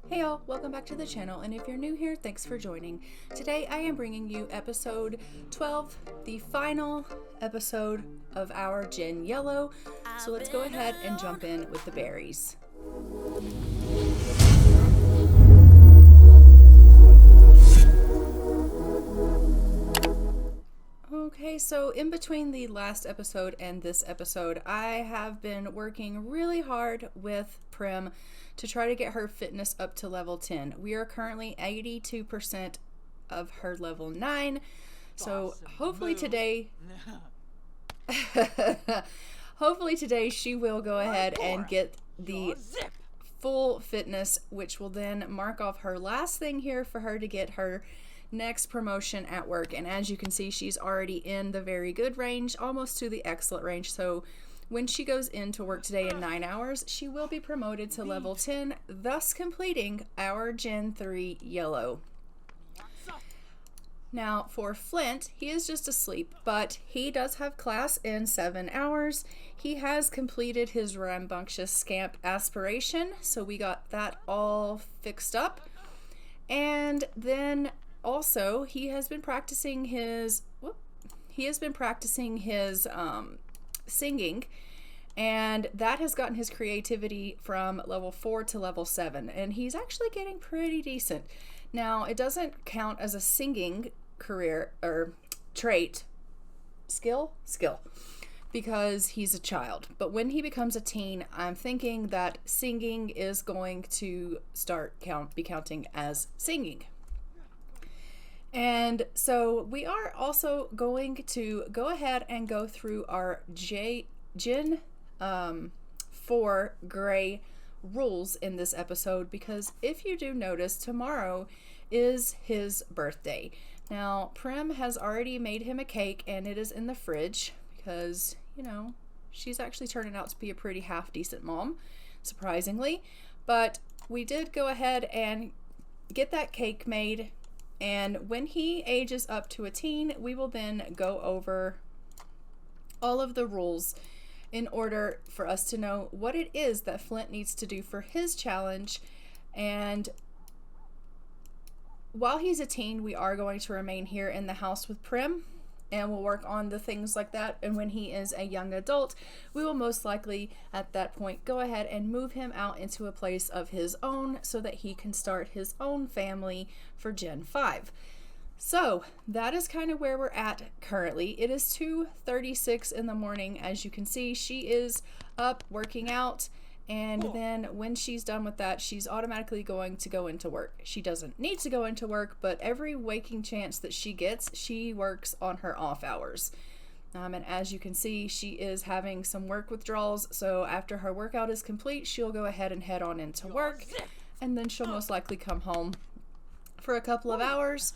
Hey y'all, welcome back to the channel, and if you're new here, thanks for joining. Today I am bringing you episode 12, the final episode of our Gen Yellow. So let's go ahead and jump in with the berries. Okay, so in between the last episode and this episode, I have been working really hard with Prim to try to get her fitness up to level 10. We are currently 82% of her level 9. So hopefully today hopefully today she will go ahead and get the full fitness, which will then mark off her last thing here for her to get her next promotion at work. And as you can see, she's already in the very good range, almost to the excellent range. So when she goes into work today in 9 hours, she will be promoted to level 10, thus completing our Gen 3 Yellow. Now for Flint, he is just asleep, but he does have class in 7 hours. He has completed his rambunctious scamp aspiration, so we got that all fixed up. And then also he has been practicing his singing, and that has gotten his creativity from level 4 to level 7, and he's actually getting pretty decent. Now it doesn't count as a singing career or skill because he's a child, but when he becomes a teen, I'm thinking that singing is going to be counting as singing. And so we are also going to go ahead and go through our Gen 4 gray rules in this episode, because if you do notice, tomorrow is his birthday. Now Prim has already made him a cake, and it is in the fridge because, you know, she's actually turning out to be a pretty half decent mom, surprisingly. But we did go ahead and get that cake made. And when he ages up to a teen, we will then go over all of the rules in order for us to know what it is that Flint needs to do for his challenge. And while he's a teen, we are going to remain here in the house with Prim, and we'll work on the things like that. And when he is a young adult, we will most likely at that point go ahead and move him out into a place of his own so that he can start his own family for Gen 5. So that is kind of where we're at currently. It is 2:36 in the morning. As you can see, she is up working out, and then when she's done with that, she's automatically going to go into work. She doesn't need to go into work, but every waking chance that she gets, she works on her off hours. And as you can see, she is having some work withdrawals, so after her workout is complete, she'll go ahead and head on into work, and then she'll most likely come home for a couple of hours.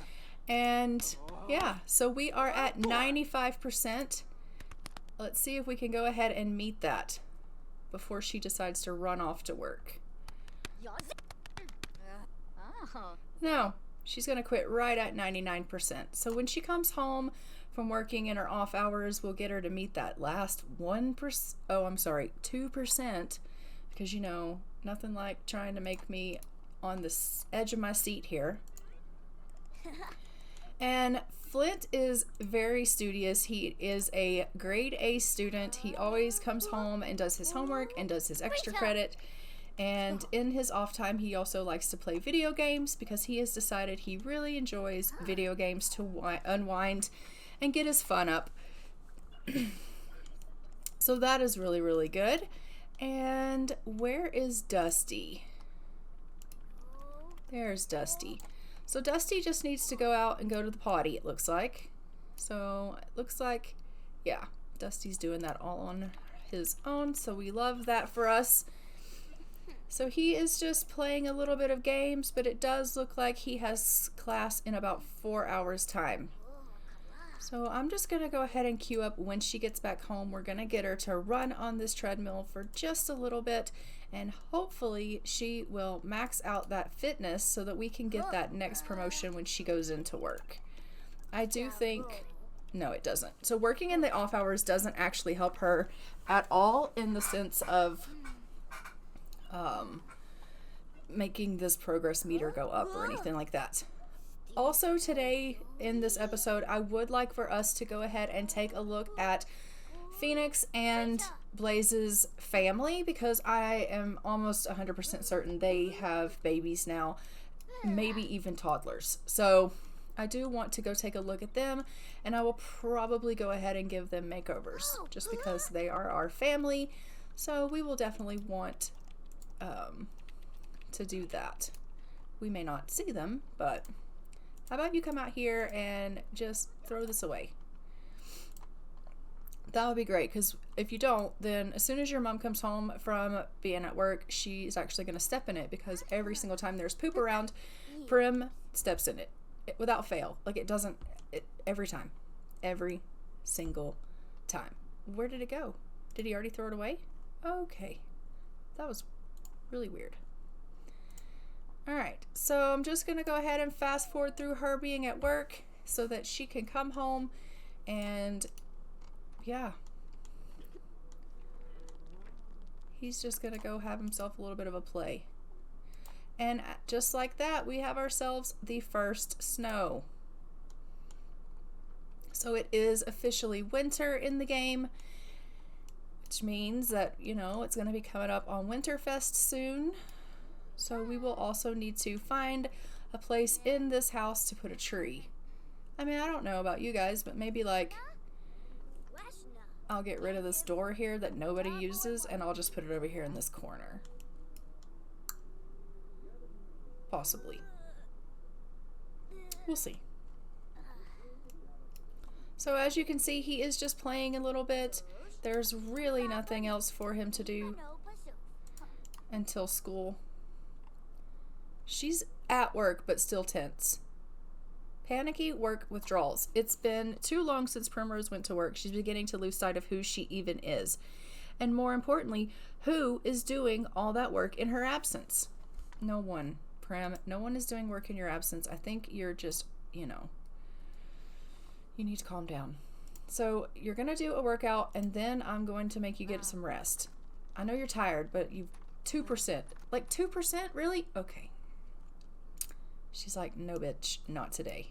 And yeah, so we are at 95%. Let's see if we can go ahead and meet that before she decides to run off to work. No, she's going to quit right at 99%. So when she comes home from working in her off hours, we'll get her to meet that last 2%, because, you know, nothing like trying to make me on the edge of my seat here. And Flint is very studious. He is a grade A student. He always comes home and does his homework and does his extra credit. And in his off time, he also likes to play video games because he has decided he really enjoys video games to unwind and get his fun up. So that is really, really good. And where is Dusty? There's Dusty. So Dusty just needs to go out and go to the potty, it looks like. So it looks like, yeah, Dusty's doing that all on his own, so we love that for us. So he is just playing a little bit of games, but it does look like he has class in about 4 hours time. So I'm just going to go ahead and queue up when she gets back home. We're going to get her to run on this treadmill for just a little bit, and hopefully she will max out that fitness so that we can get that next promotion when she goes into work. I do think, no, it doesn't. So working in the off hours doesn't actually help her at all, in the sense of making this progress meter go up or anything like that. Also today in this episode, I would like for us to go ahead and take a look at Phoenix and Blaze's family, because I am almost 100% certain they have babies now, maybe even toddlers. So I do want to go take a look at them, and I will probably go ahead and give them makeovers just because they are our family. So we will definitely want to do that. We may not see them, but how about you come out here and just throw this away? That would be great, because if you don't, then as soon as your mom comes home from being at work, she's actually going to step in it, because every single time there's poop around, Prim steps in it without fail. Like, it doesn't, every time. Every single time. Where did it go? Did he already throw it away? Okay. That was really weird. Alright, so I'm just going to go ahead and fast forward through her being at work so that she can come home and, yeah. He's just going to go have himself a little bit of a play. And just like that, we have ourselves the first snow. So it is officially winter in the game, which means that, you know, it's going to be coming up on Winterfest soon. So we will also need to find a place in this house to put a tree. I mean, I don't know about you guys, but maybe like I'll get rid of this door here that nobody uses, and I'll just put it over here in this corner. Possibly. We'll see. So as you can see, he is just playing a little bit. There's really nothing else for him to do until school. She's at work, but still tense. Panicky work withdrawals. It's been too long since Primrose went to work. She's beginning to lose sight of who she even is. And more importantly, who is doing all that work in her absence? No one, Prim. No one is doing work in your absence. I think you're just, you know, you need to calm down. So you're going to do a workout, and then I'm going to make you get some rest. I know you're tired, but you've 2%. Like 2%? Really? Okay. She's like, no, bitch, not today.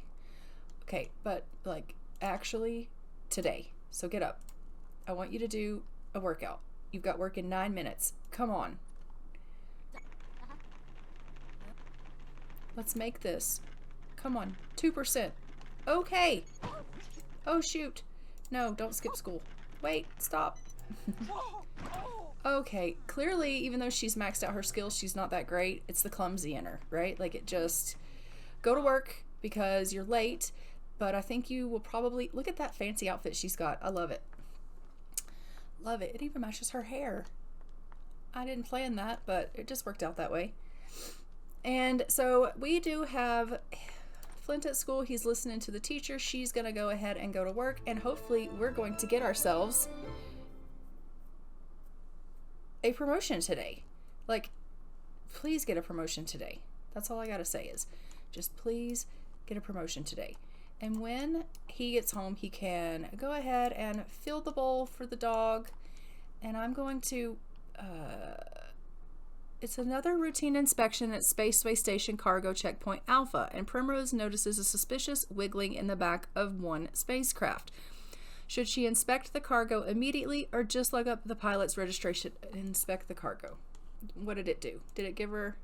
Okay, but like, actually, today. So get up. I want you to do a workout. You've got work in 9 minutes. Come on. Let's make this. Come on. 2%. Okay. Oh, shoot. No, don't skip school. Wait, stop. Okay, clearly, even though she's maxed out her skills, she's not that great. It's the clumsy in her, right? Like, it just... Go to work because you're late, but I think you will probably... Look at that fancy outfit she's got. I love it. Love it. It even matches her hair. I didn't plan that, but it just worked out that way. And so we do have Flint at school. He's listening to the teacher. She's going to go ahead and go to work, and hopefully we're going to get ourselves a promotion today. Like, please get a promotion today. That's all I got to say is just please get a promotion today. And when he gets home, he can go ahead and fill the bowl for the dog. And I'm going to, it's another routine inspection at Space Station Cargo Checkpoint Alpha. And Primrose notices a suspicious wiggling in the back of one spacecraft. Should she inspect the cargo immediately or just look up the pilot's registration and inspect the cargo? What did it do? Did it give her...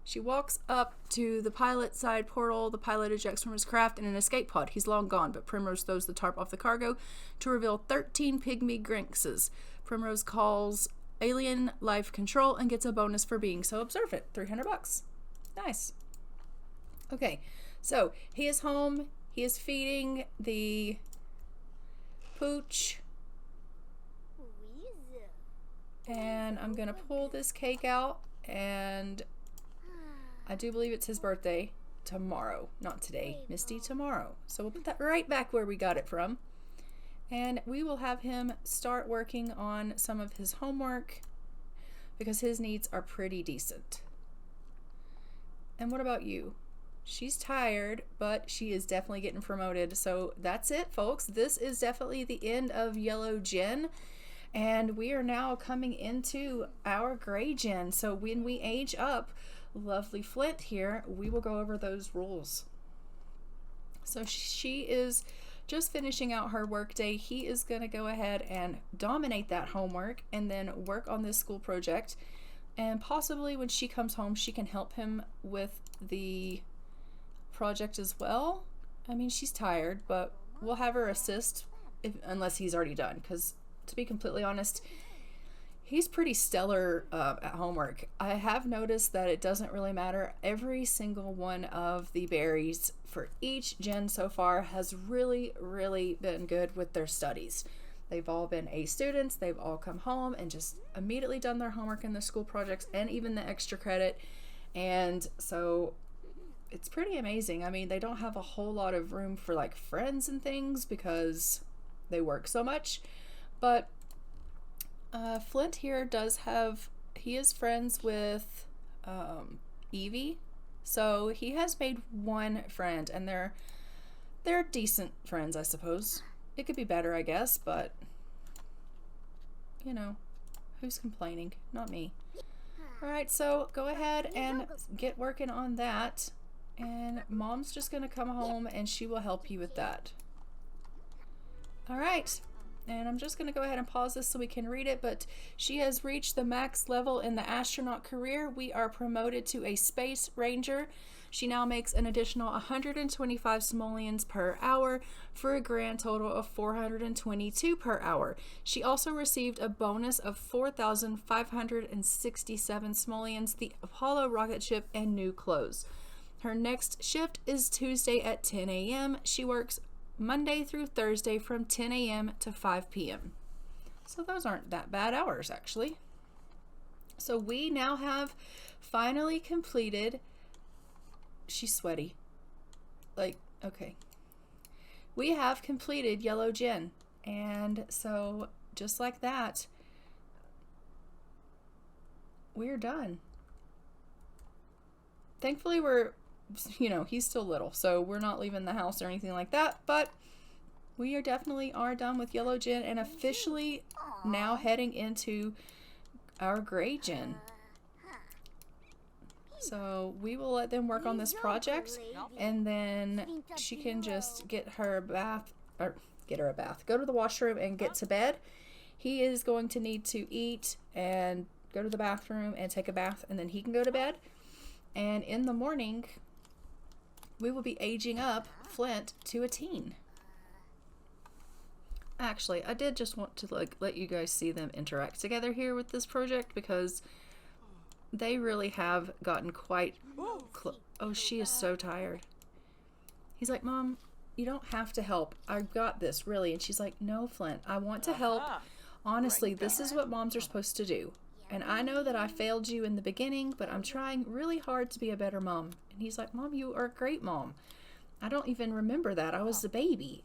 She walks up to the pilot side portal. The pilot ejects from his craft in an escape pod. He's long gone, but Primrose throws the tarp off the cargo to reveal 13 pygmy grinxes. Primrose calls Alien Life Control and gets a bonus for being so observant. $300. Nice. Okay, so he is home. He is feeding the pooch. And I'm going to pull this cake out, and I do believe it's his birthday tomorrow, not today, Misty, tomorrow. So we'll put that right back where we got it from. And we will have him start working on some of his homework because his needs are pretty decent. And what about you? She's tired, but she is definitely getting promoted. So that's it, folks. This is definitely the end of Yellow Jen. And we are now coming into our gray gen. So when we age up lovely Flint here, we will go over those rules. So she is just finishing out her work day. He is going to go ahead and dominate that homework and then work on this school project. And possibly when she comes home, she can help him with the project as well. I mean, she's tired, but we'll have her assist unless he's already done, because to be completely honest, he's pretty stellar at homework. I have noticed that it doesn't really matter. Every single one of the berries for each gen so far has really, really been good with their studies. They've all been A students. They've all come home and just immediately done their homework and the school projects and even the extra credit. And so it's pretty amazing. I mean, they don't have a whole lot of room for like friends and things because they work so much. But Flint here he is friends with Evie. So he has made one friend, and they're decent friends, I suppose. It could be better, I guess, but you know, who's complaining? Not me. Alright, so go ahead and get working on that. And Mom's just going to come home and she will help you with that. Alright, and I'm just going to go ahead and pause this so we can read it, but she has reached the max level in the astronaut career. We are promoted to a space ranger. She now makes an additional 125 simoleons per hour for a grand total of 422 per hour. She also received a bonus of 4,567 simoleons, the Apollo rocket ship, and new clothes. Her next shift is Tuesday at 10 a.m. She works Monday through Thursday from 10 a.m. to 5 p.m. So those aren't that bad hours, actually. So we now have finally completed. She's sweaty. Like, okay. We have completed Yellow Gen. And so just like that, we're done. Thankfully, he's still little, so we're not leaving the house or anything like that, but we definitely are done with Yellow Gen and officially now heading into our Gray Gen. So we will let them work on this project, and then she can just go to the washroom and get to bed. He is going to need to eat and go to the bathroom and take a bath, and then he can go to bed. And in the morning, we will be aging up Flint to a teen. Actually, I did just want to let you guys see them interact together here with this project, because they really have gotten quite close. Oh, she is so tired. He's like, Mom, you don't have to help. I've got this, really. And she's like, no, Flint, I want to help. Honestly, this is what moms are supposed to do. And I know that I failed you in the beginning, but I'm trying really hard to be a better mom. And he's like, Mom, you are a great mom. I don't even remember that. I was a baby.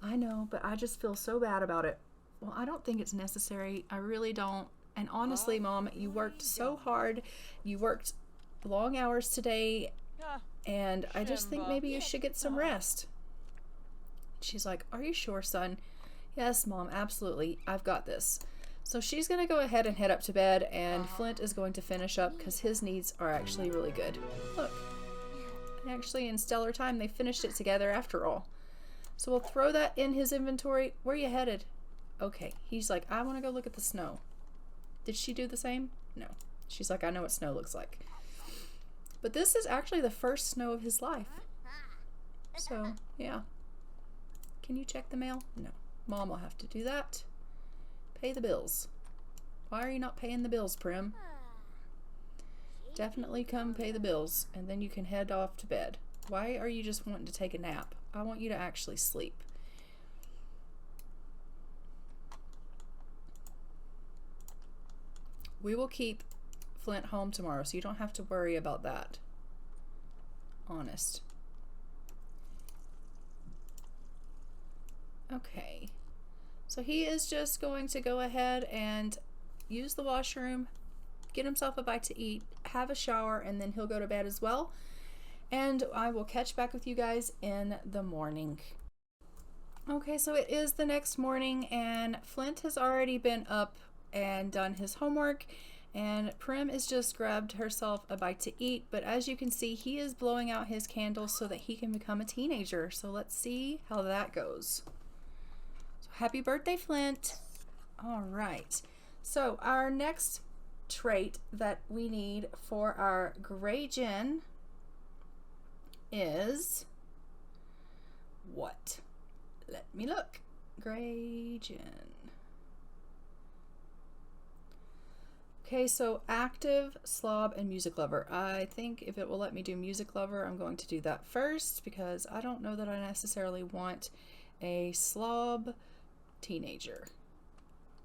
I know, but I just feel so bad about it. Well, I don't think it's necessary. I really don't. And honestly, Mom, you worked so hard. You worked long hours today. And I just think maybe you should get some rest. She's like, are you sure, son? Yes, Mom, absolutely. I've got this. So she's going to go ahead and head up to bed, and Flint is going to finish up because his needs are actually really good. Look, actually in stellar time, they finished it together after all. So we'll throw that in his inventory. Where are you headed? Okay, he's like, I want to go look at the snow. Did she do the same? No. She's like, I know what snow looks like. But this is actually the first snow of his life. So, yeah. Can you check the mail? No. Mom will have to do that. Pay the bills. Why are you not paying the bills, Prim? Definitely come pay the bills, and then you can head off to bed. Why are you just wanting to take a nap? I want you to actually sleep. We will keep Flint home tomorrow, so you don't have to worry about that. Honest. Okay. So he is just going to go ahead and use the washroom, get himself a bite to eat, have a shower, and then he'll go to bed as well. And I will catch back with you guys in the morning. Okay, so it is the next morning and Flint has already been up and done his homework, and Prim has just grabbed herself a bite to eat, but as you can see, he is blowing out his candles so that he can become a teenager. So let's see how that goes. So happy birthday, Flint. All right, so our next trait that we need for our gray gin is what? Let me look. Gray gin. Okay, so active, slob, and music lover. I think if it will let me do music lover, I'm going to do that first because I don't know that I necessarily want a slob teenager.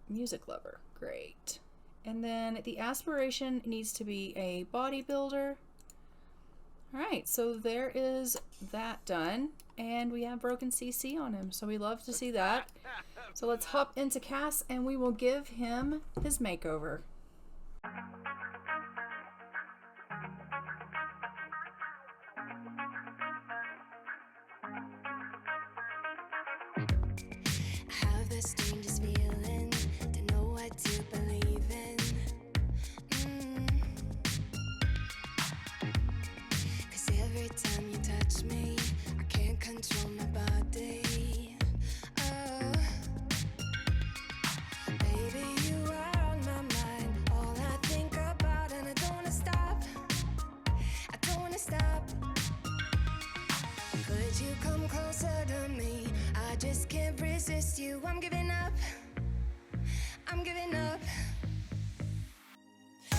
Music lover, great. And then the aspiration needs to be a bodybuilder. All right, so there is that done, and we have broken CC on him, so we love to see that. So let's hop into Cass, and we will give him his makeover. Have the strangest feeling, don't know what to believe in. Cause every time you touch me, I can't control my body. Oh, baby, you are on my mind, all I think about, and I don't wanna stop. I don't wanna stop. Could you come closer to me? I just can't resist you. I'm giving up. I'm giving up. I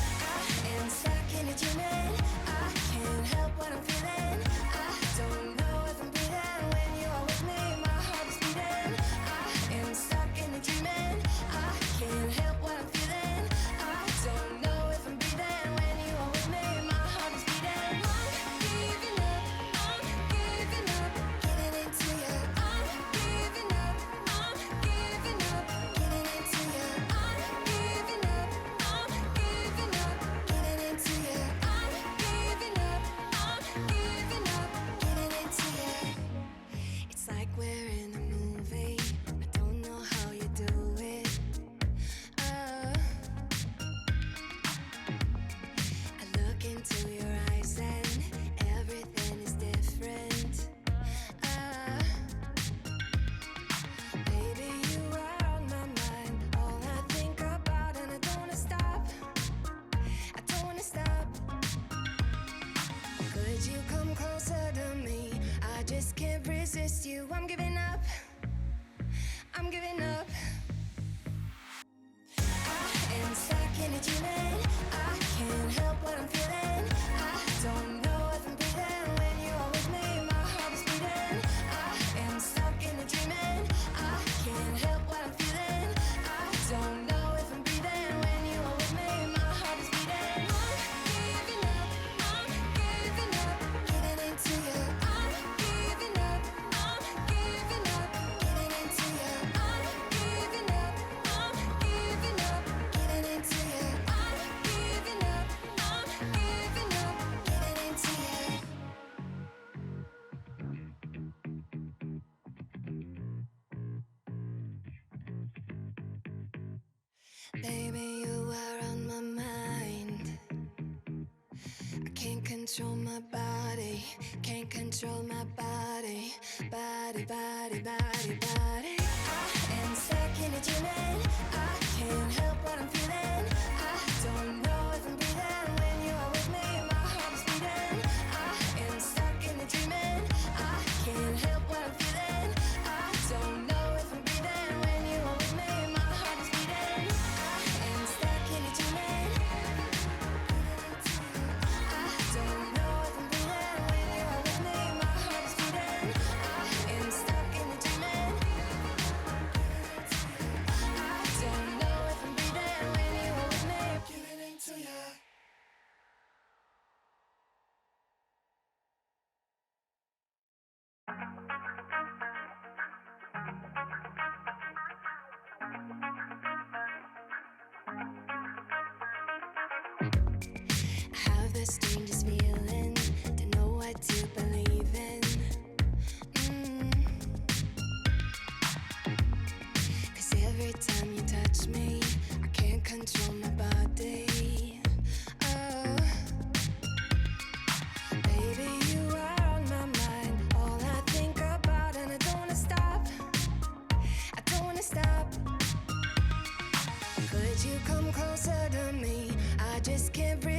am stuck in a dreaming. I can't help what I'm feeling. I don't know if I'm breathing when you are with me. My heart is beating. I am stuck in a dreaming. I can't help what I'm feeling. I don't know if I'm breathing when you are with me. My heart is beating. I'm giving up. I'm giving up. Getting into you. I'm giving up. I'm giving up. Getting into you. I'm giving up. I'm giving up. Getting into you. I'm giving up. I'm giving up. Getting into you. It's like we're in a movie. I don't know how you do it. I look into your eyes and everything is different. Baby, you are on my mind, all I think about, and I don't wanna stop. I don't wanna stop. Could you come closer to me? I just can't resist you. I'm giving up. I'm giving up. I am stuck in a dreaming. I can't help what I'm feeling. I don't know if I'm breathing when you are with me. My heart is beating. I am stuck in a dreaming. I can't help what I'm feeling. I don't know if I'm breathing when you are with me. My heart is beating. I'm giving up. I'm giving up. Getting into you. I'm giving up. I'm giving up. Getting into you. I'm giving up. I'm giving up. Getting into you. I'm giving up. I'm giving up. Getting into you. Baby, you are on my mind. I can't control my body. Can't control my body. Body, body, body, body. I am stuck in a dreaming. I can't help what I'm feeling. I don't know if I'm breathing when you are with me. My heart is beating. I am stuck in a dreaming. I can't help what I'm feeling. I don't know if I'm breathing when you are with me. My heart is beating. I am stuck in a dreaming. I don't know if I'm breathing when you are with me. My heart is beating. I am stuck in a dreaming. I don't know if I'm breathing when you are with me. Giving into you. I have the strangest feeling, don't know what to believe in.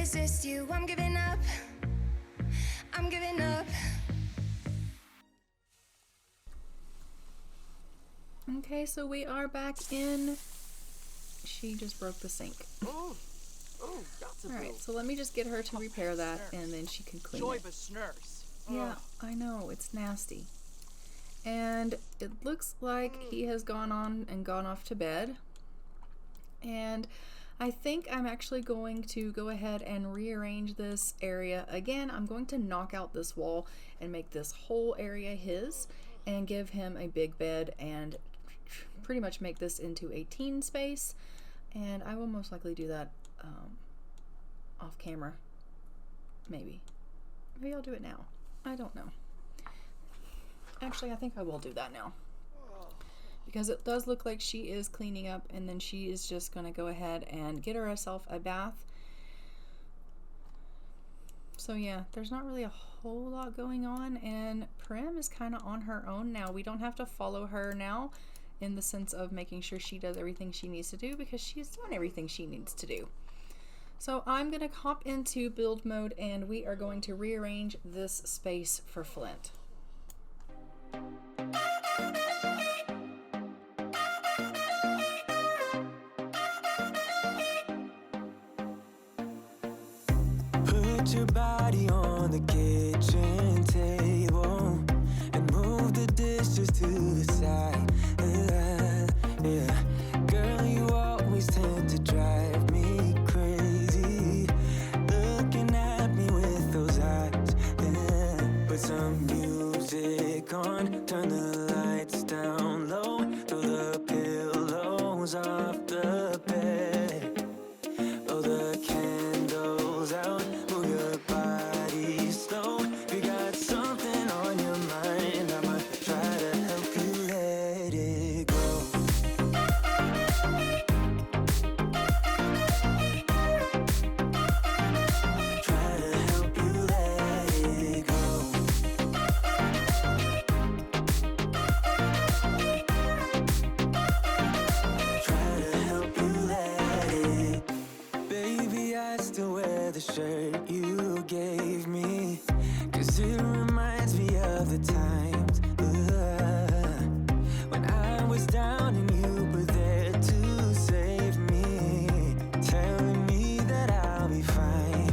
resist you. I'm giving up. I'm giving up. Okay, so we are back in. She just broke the sink. Oh, that's a Alright, so let me just get her to repair that and then she can clean it. Yeah, I know, it's nasty. And it looks like he has gone on and gone off to bed. And I think I'm actually going to go ahead and rearrange this area again. I'm going to knock out this wall and make this whole area his and give him a big bed and pretty much make this into a teen space. And I will most likely do that off camera. Maybe I'll do it now. I don't know. Actually, I think I will do that now. Because it does look like she is cleaning up, and then she is just going to go ahead and get herself a bath. So yeah, there's not really a whole lot going on, and Prim is kind of on her own now. We don't have to follow her now in the sense of making sure she does everything she needs to do, because she's done everything she needs to do. So I'm going to hop into build mode, and we are going to rearrange this space for Flint. Put your body on the kitchen table and move the dishes to the side. Yeah. Girl, you always tend to drive me crazy, looking at me with those eyes. Yeah. Put some music on, turn the lights down low, throw the pillows off the bed, blow the candles out, move your body slow. If you got something on your mind, I'ma try to help you let it go. Try to help you let it go. Try to help you let it. Baby, I still wear the shirt you gave me, 'cause it reminds me of the times when I was down and you were there to save me, telling me that I'll be fine.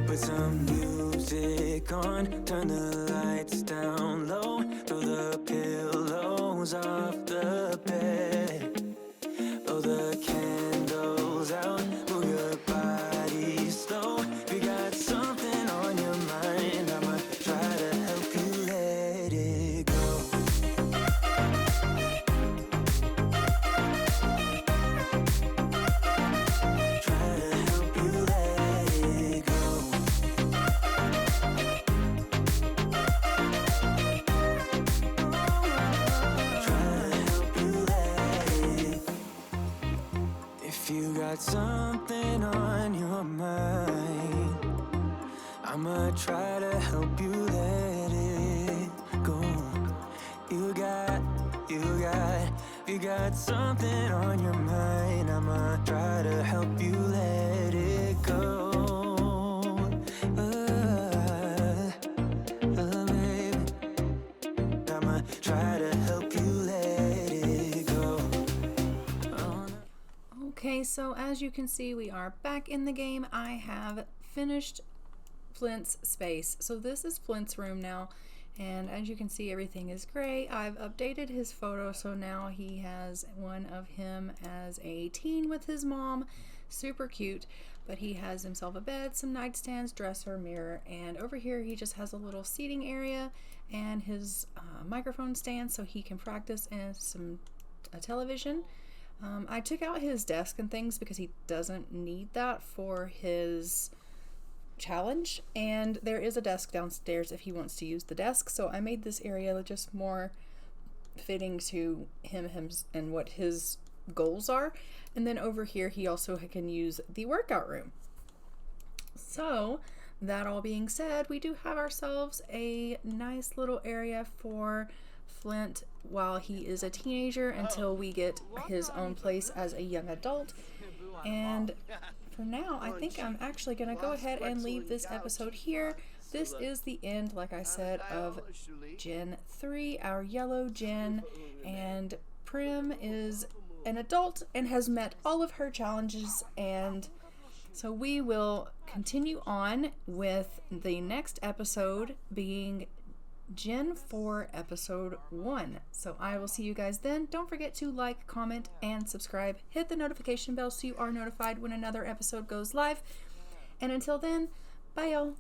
Put some music on, turn the lights down low, throw the pillows off the bed, blow the candles out, move your body slow. If you got something on your mind, I'ma try to help you let it go. Try to help you let it go. Try to help you let it. If you got something on your mind, I'ma try to help you let it go. You got something on your mind, I'ma try to help you let it go. Baby, I'ma try to help you let it go. Oh, no. Okay, so as you can see, we are back in the game. I have finished Flint's space. So this is Flint's room now, and as you can see, everything is gray. I've updated his photo, so now he has one of him as a teen with his mom. Super cute, but he has himself a bed, some nightstands, dresser, mirror, and over here he just has a little seating area and his microphone stand so he can practice, and a television. I took out his desk and things because he doesn't need that for his challenge, and there is a desk downstairs if he wants to use the desk, so I made this area just more fitting to him and what his goals are. And then over here he also can use the workout room. So that all being said, we do have ourselves a nice little area for Flint while he is a teenager until we get his own place as a young adult. And for now, I think I'm actually going to go ahead and leave this episode here. This is the end, like I said, of Gen 3, our yellow Gen, and Prim is an adult and has met all of her challenges, and so we will continue on with the next episode being Gen 4 episode 1. So I will see you guys then. Don't forget to like, comment, and subscribe. Hit the notification bell so you are notified when another episode goes live. And until then, bye y'all.